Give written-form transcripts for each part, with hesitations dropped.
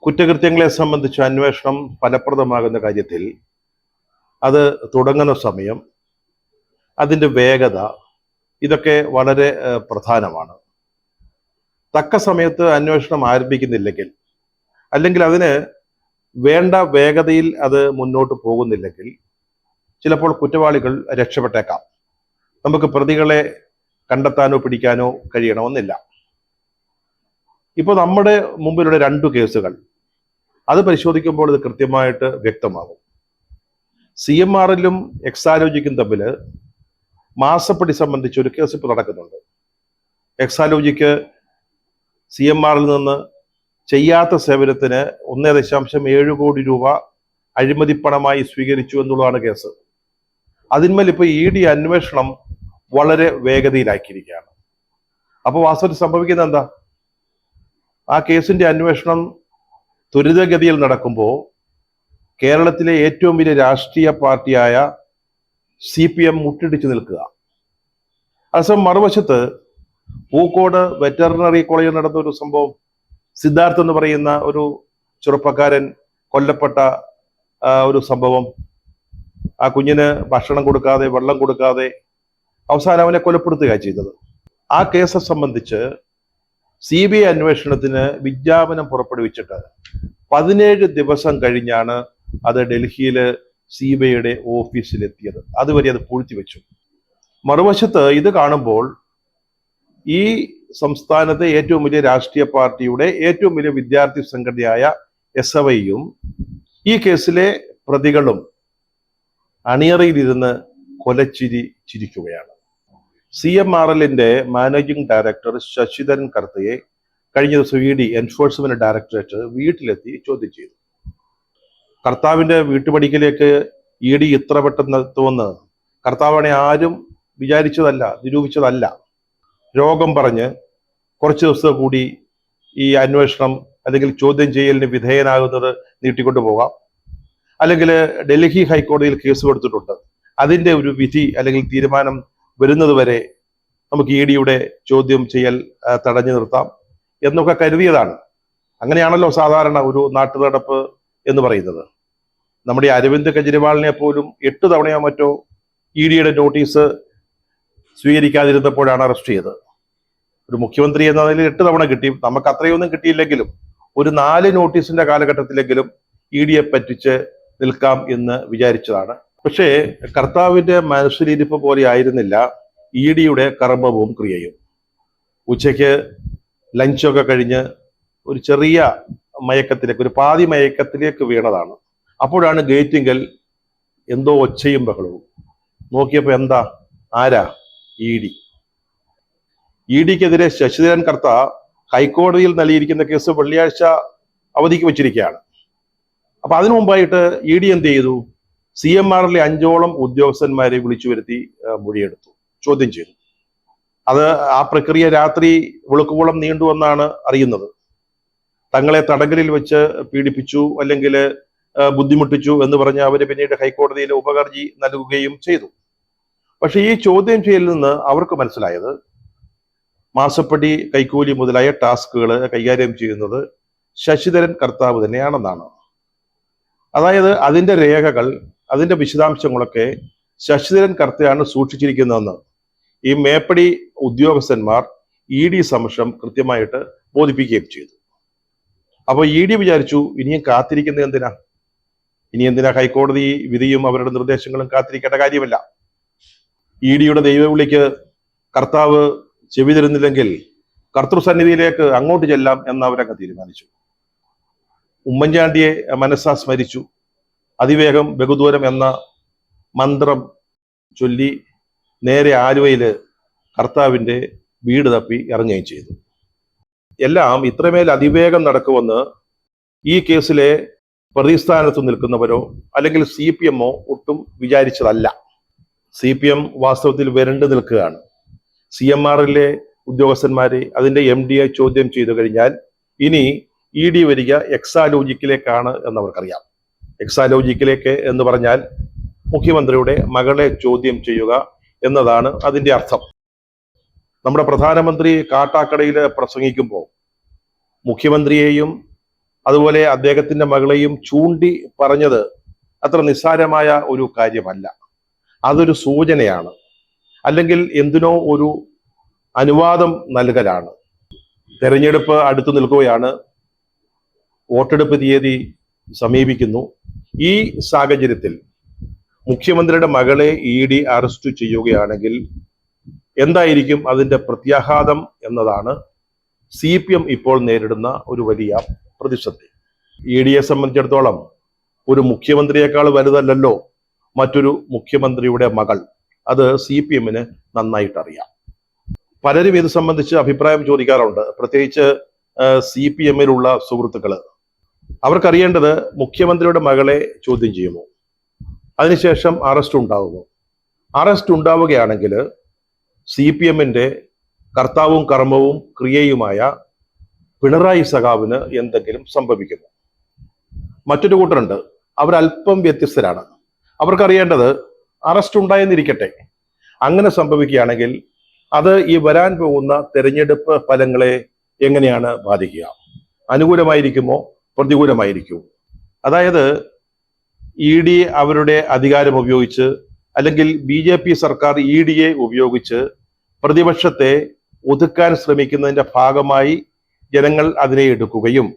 കുറ്റകൃത്യങ്ങളെ സംബന്ധിച്ച് അന്വേഷണം ഫലപ്രദമാകുന്ന കാര്യത്തിൽ അത് തുടങ്ങുന്ന സമയം, അതിൻ്റെ വേഗത, ഇതൊക്കെ വളരെ പ്രധാനമാണ്. തക്ക സമയത്ത് അന്വേഷണം ആരംഭിക്കുന്നില്ലെങ്കിൽ, അല്ലെങ്കിൽ അതിന് വേണ്ട വേഗതയിൽ അത് മുന്നോട്ട് പോകുന്നില്ലെങ്കിൽ ചിലപ്പോൾ കുറ്റവാളികൾ രക്ഷപ്പെട്ടേക്കാം. നമുക്ക് പ്രതികളെ കണ്ടെത്താനോ പിടിക്കാനോ കഴിയണമെന്നില്ല. ഇപ്പോൾ നമ്മുടെ മുമ്പിലുള്ള 2 കേസുകൾ അത് പരിശോധിക്കുമ്പോൾ ഇത് കൃത്യമായിട്ട് വ്യക്തമാകും. CMR-ലും എക്സാലോജിക്കും തമ്മിൽ മാസപ്പടി സംബന്ധിച്ച് ഒരു കേസ് ഇപ്പോൾ നടക്കുന്നുണ്ട്. എക്സാലോജിക്ക് CMR-ൽ നിന്ന് ചെയ്യാത്ത സേവനത്തിന് 1.7 കോടി രൂപ അഴിമതിപ്പണമായി സ്വീകരിച്ചു എന്നുള്ളതാണ് കേസ്. അതിന്മേൽ ഇപ്പോൾ ED അന്വേഷണം വളരെ വേഗതയിലാക്കിയിരിക്കുകയാണ്. അപ്പോൾ വാസ്തവത്തിൽ സംഭവിക്കുന്നത് എന്താ? ആ കേസിന്റെ അന്വേഷണം ത്വരിതഗതിയിൽ നടക്കുമ്പോൾ കേരളത്തിലെ ഏറ്റവും വലിയ രാഷ്ട്രീയ പാർട്ടിയായ CPM മുട്ടിടിച്ചു നിൽക്കുക. അതേസമയം മറുവശത്ത് പൂക്കോട് വെറ്ററിനറി കോളേജിൽ നടന്ന ഒരു സംഭവം, സിദ്ധാർത്ഥ് എന്ന് പറയുന്ന ഒരു ചെറുപ്പക്കാരൻ കൊല്ലപ്പെട്ട ഒരു സംഭവം, ആ കുഞ്ഞിന് ഭക്ഷണം കൊടുക്കാതെ, വെള്ളം കൊടുക്കാതെ അവസാനം അവനെ കൊലപ്പെടുത്തുകയാണ് ചെയ്തത്. ആ കേസ് സംബന്ധിച്ച് CBI അന്വേഷണത്തിന് വിജ്ഞാപനം പുറപ്പെടുവിച്ചിട്ട് 17 ദിവസം കഴിഞ്ഞാണ് അത് ഡൽഹിയില് CBIയുടെ ഓഫീസിലെത്തിയത്. അതുവരെ അത് പൂഴ്ത്തിവെച്ചു. മറുവശത്ത് ഇത് കാണുമ്പോൾ ഈ സംസ്ഥാനത്തെ ഏറ്റവും വലിയ രാഷ്ട്രീയ പാർട്ടിയുടെ ഏറ്റവും വലിയ വിദ്യാർത്ഥി സംഘടനയായ SFIയും ഈ കേസിലെ പ്രതികളും അണിയറയിലിരുന്ന് കൊലച്ചിരി ചിരിക്കുകയാണ്. CMRLന്റെ മാനേജിംഗ് ഡയറക്ടർ ശശിധരൻ കർത്തയെ കഴിഞ്ഞ ദിവസം ED എൻഫോഴ്സ്മെന്റ് ഡയറക്ടറേറ്റ് വീട്ടിലെത്തി ചോദ്യം ചെയ്തു. കർത്താവിന്റെ വീട്ടുപടിക്കലേക്ക് ED ഇത്ര പെട്ടെന്ന് എത്തുമെന്ന് കർത്താവിനെ ആരും വിചാരിച്ചതല്ല, നിരൂപിച്ചതല്ല. രോഗം പറഞ്ഞ് കുറച്ച് ദിവസം കൂടി ഈ അന്വേഷണം അല്ലെങ്കിൽ ചോദ്യം ചെയ്യലിന് വിധേയനാകുന്നത് നീട്ടിക്കൊണ്ടു പോകാം, അല്ലെങ്കിൽ ഡൽഹി ഹൈക്കോടതിയിൽ കേസ് കൊടുത്തിട്ടുണ്ട്, അതിന്റെ ഒരു വിധി അല്ലെങ്കിൽ തീരുമാനം വരുന്നത് വരെ നമുക്ക് EDയുടെ ചോദ്യം ചെയ്യൽ തടഞ്ഞു നിർത്താം എന്നൊക്കെ കരുതിയതാണ്. അങ്ങനെയാണല്ലോ സാധാരണ ഒരു നാട്ടുനടപ്പ് എന്ന് പറയുന്നത്. നമ്മുടെ അരവിന്ദ് കെജ്രിവാളിനെ പോലും 8 തവണയോ മറ്റോ EDയുടെ നോട്ടീസ് സ്വീകരിക്കാതിരുന്നപ്പോഴാണ് അറസ്റ്റ് ചെയ്തത്. ഒരു മുഖ്യമന്ത്രി എന്ന നിലയിൽ 8 തവണ കിട്ടി. നമുക്ക് അത്രയൊന്നും കിട്ടിയില്ലെങ്കിലും ഒരു 4 നോട്ടീസിന്റെ കാലഘട്ടത്തിലെങ്കിലും EDയെ പറ്റിച്ച് നിൽക്കാം എന്ന് വിചാരിച്ചതാണ്. പക്ഷേ കർത്താവിന്റെ മനസ്സിലിരിപ്പ് പോലെ ആയിരുന്നില്ല EDയുടെ കർമ്മവും ക്രിയയും. ഉച്ചയ്ക്ക് ലഞ്ചൊക്കെ കഴിഞ്ഞ് ഒരു ചെറിയ മയക്കത്തിലേക്ക്, ഒരു പാതി മയക്കത്തിലേക്ക് വീണതാണ്. അപ്പോഴാണ് ഗേറ്റിങ്കൽ എന്തോ ഒച്ചയും ബഹളവും. നോക്കിയപ്പോ എന്താ? ആരാ? EDക്കെതിരെ ശശിധരൻ കർത്ത ഹൈക്കോടതിയിൽ നൽകിയിരിക്കുന്ന കേസ് വെള്ളിയാഴ്ച അവധിക്ക് വെച്ചിരിക്കുകയാണ്. അപ്പൊ അതിനു മുമ്പായിട്ട് ED എന്ത് ചെയ്തു? CMR-ലെ 5ഓളം ഉദ്യോഗസ്ഥന്മാരെ വിളിച്ചു വരുത്തി മൊഴിയെടുത്തു, ചോദ്യം ചെയ്തു. അത് ആ പ്രക്രിയ രാത്രി വെളുക്കുവോളം നീണ്ടുവെന്നാണ് അറിയുന്നത്. തങ്ങളെ തടങ്കലിൽ വെച്ച് പീഡിപ്പിച്ചു അല്ലെങ്കിൽ ബുദ്ധിമുട്ടിച്ചു എന്ന് പറഞ്ഞ് അവര് പിന്നീട് ഹൈക്കോടതിയിൽ ഉപഹർജി നൽകുകയും ചെയ്തു. പക്ഷെ ഈ ചോദ്യം ചെയ്യലിൽ നിന്ന് അവർക്ക് മനസ്സിലായത് മാസപ്പടി, കൈക്കൂലി മുതലായ ടാസ്കുകൾ കൈകാര്യം ചെയ്യുന്നത് ശശിധരൻ കർത്താവ് തന്നെയാണെന്നാണ്. അതായത് അതിന്റെ രേഖകൾ, അതിന്റെ വിശദാംശങ്ങളൊക്കെ ശശിധരൻ കർത്തയാണ് സൂക്ഷിച്ചിരിക്കുന്നതെന്ന് ഈ മേപ്പടി ഉദ്യോഗസ്ഥന്മാർ ED സമക്ഷം കൃത്യമായിട്ട് ബോധിപ്പിക്കുകയും ചെയ്തു. അപ്പോൾ ED വിചാരിച്ചു, ഇനിയും കാത്തിരിക്കുന്നത് എന്തിനാ? ഇനി എന്തിനാ ഹൈക്കോടതി വിധിയും അവരുടെ നിർദ്ദേശങ്ങളും കാത്തിരിക്കേണ്ട കാര്യമില്ല. EDയുടെ ദൈവവിളിക്ക് കർത്താവ് ചെവി തരുന്നില്ലെങ്കിൽ കർത്തൃസന്നിധിയിലേക്ക് അങ്ങോട്ട് ചെല്ലാം എന്ന് അവരങ്ങ് തീരുമാനിച്ചു. ഉമ്മൻചാണ്ടിയെ മനസ്സാ സ്മരിച്ചു. അതിവേഗം ബഹുദൂരം എന്ന മന്ത്രം ചൊല്ലി നേരെ ആലുവയില് കർത്താവിന്റെ വീട് തപ്പി ഇറങ്ങുകയും ചെയ്തു. എല്ലാം ഇത്രമേൽ അതിവേഗം നടക്കുമെന്ന് ഈ കേസിലെ പ്രതിസ്ഥാനത്ത് നിൽക്കുന്നവരോ അല്ലെങ്കിൽ CPM-ഓ ഒട്ടും വിചാരിച്ചതല്ല. CPM വാസ്തവത്തിൽ വരണ്ടു നിൽക്കുകയാണ്. CMR-ലെ ഉദ്യോഗസ്ഥന്മാരെ, അതിന്റെ MD-യെ ചോദ്യം ചെയ്തു കഴിഞ്ഞാൽ ഇനി ED വരിക എക്സാലോജിക്കിലേക്കാണ് എന്നവർക്കറിയാം. എക്സാലോജിക്കിലേക്ക് എന്ന് പറഞ്ഞാൽ മുഖ്യമന്ത്രിയുടെ മകളെ ചോദ്യം ചെയ്യുക എന്നതാണ് അതിന്റെ അർത്ഥം. നമ്മുടെ പ്രധാനമന്ത്രി കാട്ടാക്കടയിൽ പ്രസംഗിക്കുമ്പോൾ മുഖ്യമന്ത്രിയെയും അതുപോലെ അദ്ദേഹത്തിന്റെ മകളെയും ചൂണ്ടി പറഞ്ഞത് അത്ര നിസ്സാരമായ ഒരു കാര്യമല്ല. അതൊരു സൂചനയാണ്, അല്ലെങ്കിൽ എന്തിനോ ഒരു അനുവാദം നൽകലാണ്. തെരഞ്ഞെടുപ്പ് അടുത്തു നിൽക്കുകയാണ്, വോട്ടെടുപ്പ് തീയതി സമീപിക്കുന്നു. ഈ സാഹചര്യത്തിൽ മുഖ്യമന്ത്രിയുടെ മകളെ ED അറസ്റ്റ് ചെയ്യുകയാണെങ്കിൽ എന്തായിരിക്കും അതിന്റെ പ്രത്യാഘാതം എന്നതാണ് CPM ഇപ്പോൾ നേരിടുന്ന ഒരു വലിയ പ്രതിസന്ധി. EDയെ സംബന്ധിച്ചിടത്തോളം ഒരു മുഖ്യമന്ത്രിയേക്കാൾ വലുതല്ലല്ലോ മറ്റൊരു മുഖ്യമന്ത്രിയുടെ മകൾ. അത് CPMന് നന്നായിട്ട് അറിയാം. പലരും ഇത് സംബന്ധിച്ച് അഭിപ്രായം ചോദിക്കാറുണ്ട്, പ്രത്യേകിച്ച് CPMലുള്ള സുഹൃത്തുക്കള്. അവർക്കറിയേണ്ടത് മുഖ്യമന്ത്രിയുടെ മകളെ ചോദ്യം ചെയ്യുമോ, അതിനുശേഷം അറസ്റ്റ് ഉണ്ടാവുമോ? അറസ്റ്റ് ഉണ്ടാവുകയാണെങ്കിൽ CPMന്റെ കർത്താവും കർമ്മവും ക്രിയയുമായ പിണറായി സഖാവിന് എന്തെങ്കിലും സംഭവിക്കുമോ? മറ്റൊരു കൂട്ടരുണ്ട്, അവരല്പം വ്യത്യസ്തരാണ്. അവർക്കറിയേണ്ടത് അറസ്റ്റ് ഉണ്ടായെന്നിരിക്കട്ടെ, അങ്ങനെ സംഭവിക്കുകയാണെങ്കിൽ അത് ഈ വരാൻ പോകുന്ന തെരഞ്ഞെടുപ്പ് ഫലങ്ങളെ എങ്ങനെയാണ് ബാധിക്കുക? അനുകൂലമായിരിക്കുമോ പ്രതികൂലമായിരിക്കുമോ? അതായത് ED അവരുടെ അധികാരം ഉപയോഗിച്ച്, അല്ലെങ്കിൽ BJP സർക്കാർ EDയെ ഉപയോഗിച്ച് പ്രതിപക്ഷത്തെ ഒതുക്കാൻ ശ്രമിക്കുന്നതിന്റെ ഭാഗമായി ജനങ്ങൾ അതിനെ എടുക്കുകയും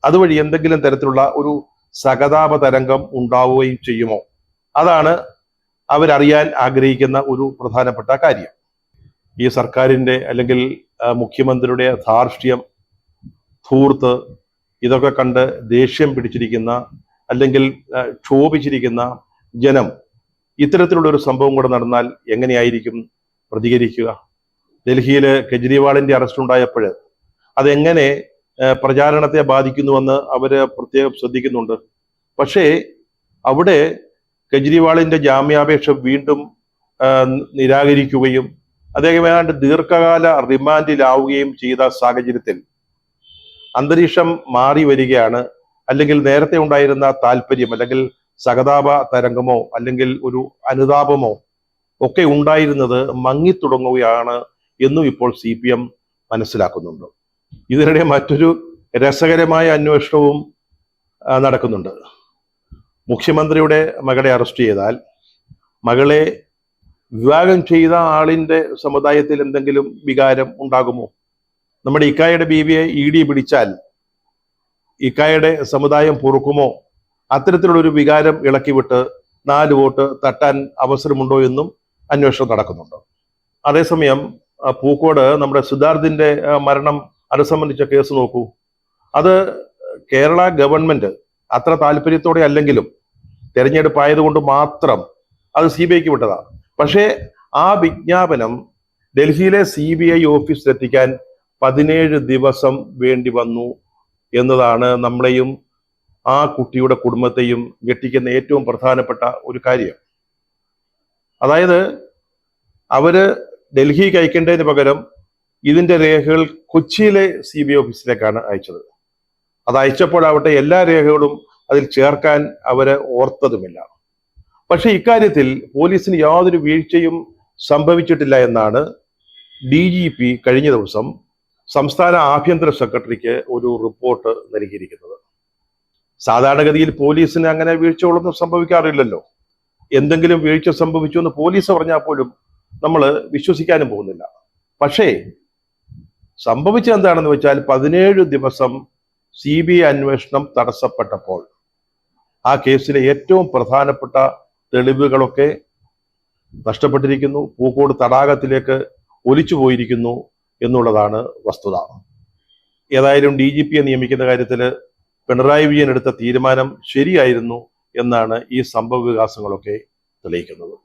അതുവഴി എന്തെങ്കിലും തരത്തിലുള്ള ഒരു സഹതാപ തരംഗം ഉണ്ടാവുകയും ചെയ്യുമോ? അതാണ് അവരറിയാൻ ആഗ്രഹിക്കുന്ന ഒരു പ്രധാനപ്പെട്ട കാര്യം. ഈ സർക്കാരിന്റെ അല്ലെങ്കിൽ മുഖ്യമന്ത്രിയുടെ ധാർഷ്ട്യം, ധൂർത്ത്, ഇതൊക്കെ കണ്ട് ദേഷ്യം പിടിച്ചിരിക്കുന്ന അല്ലെങ്കിൽ ക്ഷോഭിച്ചിരിക്കുന്ന ജനം ഇത്തരത്തിലുള്ള ഒരു സംഭവം കൂടെ നടന്നാൽ എങ്ങനെയായിരിക്കും പ്രതികരിക്കുക? ഡൽഹിയിൽ കെജ്രിവാളിന്റെ അറസ്റ്റ് ഉണ്ടായപ്പോൾ അതെങ്ങനെ പ്രചാരണത്തെ ബാധിക്കുന്നുവെന്ന് അവര് പ്രത്യേകം ശ്രദ്ധിക്കുന്നുണ്ട്. പക്ഷേ അവിടെ കെജ്രിവാളിന്റെ ജാമ്യാപേക്ഷ വീണ്ടും നിരാകരിക്കുകയും അദ്ദേഹം ഏതാണ്ട് ദീർഘകാല റിമാൻഡിലാവുകയും ചെയ്ത സാഹചര്യത്തിൽ അന്തരീക്ഷം മാറി വരികയാണ്. അല്ലെങ്കിൽ നേരത്തെ ഉണ്ടായിരുന്ന താല്പര്യം, അല്ലെങ്കിൽ സഹതാപ തരംഗമോ അല്ലെങ്കിൽ ഒരു അനുതാപമോ ഒക്കെ ഉണ്ടായിരുന്നത് മങ്ങിത്തുടങ്ങുകയാണ് എന്നും ഇപ്പോൾ CPM മനസ്സിലാക്കുന്നുണ്ട്. ഇതിനിടെ മറ്റൊരു രസകരമായ അന്വേഷണവും നടക്കുന്നുണ്ട്. മുഖ്യമന്ത്രിയുടെ മകളെ അറസ്റ്റ് ചെയ്താൽ മകളെ വിവാഹം ചെയ്ത ആളിന്റെ സമുദായത്തിൽ എന്തെങ്കിലും വികാരം ഉണ്ടാകുമോ? നമ്മുടെ ഇക്കായുടെ ബീവിയെ ED പിടിച്ചാൽ ഇക്കായുടെ സമുദായം പൊറുക്കുമോ? അത്തരത്തിലുള്ള ഒരു വികാരം ഇളക്കിവിട്ട് 4 വോട്ട് തട്ടാൻ അവസരമുണ്ടോ എന്നും അന്വേഷണം നടക്കുന്നുണ്ട്. അതേസമയം പൂക്കോട് നമ്മുടെ സിദ്ധാർത്ഥിന്റെ മരണം അത് സംബന്ധിച്ച കേസ് നോക്കൂ. അത് കേരള ഗവൺമെന്റ് അത്ര താല്പര്യത്തോടെ അല്ലെങ്കിലും തെരഞ്ഞെടുപ്പ് ആയതുകൊണ്ട് മാത്രം അത് CBIക്ക് വിട്ടതാണ്. പക്ഷേ ആ വിജ്ഞാപനം ഡൽഹിയിലെ CBI ഓഫീസിലെത്തിക്കാൻ 17 ദിവസം വേണ്ടി വന്നു എന്നതാണ് നമ്മളെയും ആ കുട്ടിയുടെ കുടുംബത്തെയും ഞെട്ടിക്കുന്ന ഏറ്റവും പ്രധാനപ്പെട്ട ഒരു കാര്യം. അതായത് അവര് ഡൽഹിക്ക് അയക്കേണ്ടതിന് പകരം ഇതിന്റെ രേഖകൾ കൊച്ചിയിലെ CBI ഓഫീസിലേക്കാണ് അയച്ചത്. അത് അയച്ചപ്പോഴാവട്ടെ എല്ലാ രേഖകളും അതിൽ ചേർക്കാൻ അവര് ഓർത്തതുമില്ല. പക്ഷെ ഇക്കാര്യത്തിൽ പോലീസിന് യാതൊരു വീഴ്ചയും സംഭവിച്ചിട്ടില്ല എന്നാണ് DGP കഴിഞ്ഞ ദിവസം സംസ്ഥാന ആഭ്യന്തര സെക്രട്ടറിക്ക് ഒരു റിപ്പോർട്ട് നൽകിയിരിക്കുന്നത്. സാധാരണഗതിയിൽ പോലീസിന് അങ്ങനെ വീഴ്ചകളൊന്നും സംഭവിക്കാറില്ലല്ലോ. എന്തെങ്കിലും വീഴ്ച സംഭവിച്ചു എന്ന് പോലീസ് പറഞ്ഞാൽ പോലും നമ്മൾ വിശ്വസിക്കാനും പോകുന്നില്ല. പക്ഷേ സംഭവിച്ചത് എന്താണെന്ന് വെച്ചാൽ 17 ദിവസം CBI അന്വേഷണം തടസ്സപ്പെട്ടപ്പോൾ ആ കേസിലെ ഏറ്റവും പ്രധാനപ്പെട്ട തെളിവുകളൊക്കെ നഷ്ടപ്പെട്ടിരിക്കുന്നു, പൂക്കോട് തടാകത്തിലേക്ക് ഒലിച്ചു പോയിരിക്കുന്നു എന്നുള്ളതാണ് വസ്തുത. ഏതായാലും DGPയെ നിയമിക്കുന്ന കാര്യത്തിൽ പിണറായി വിജയൻ എടുത്ത തീരുമാനം ശരിയായിരുന്നു എന്നാണ് ഈ സംഭവ വികാസങ്ങളൊക്കെ തെളിയിക്കുന്നത്.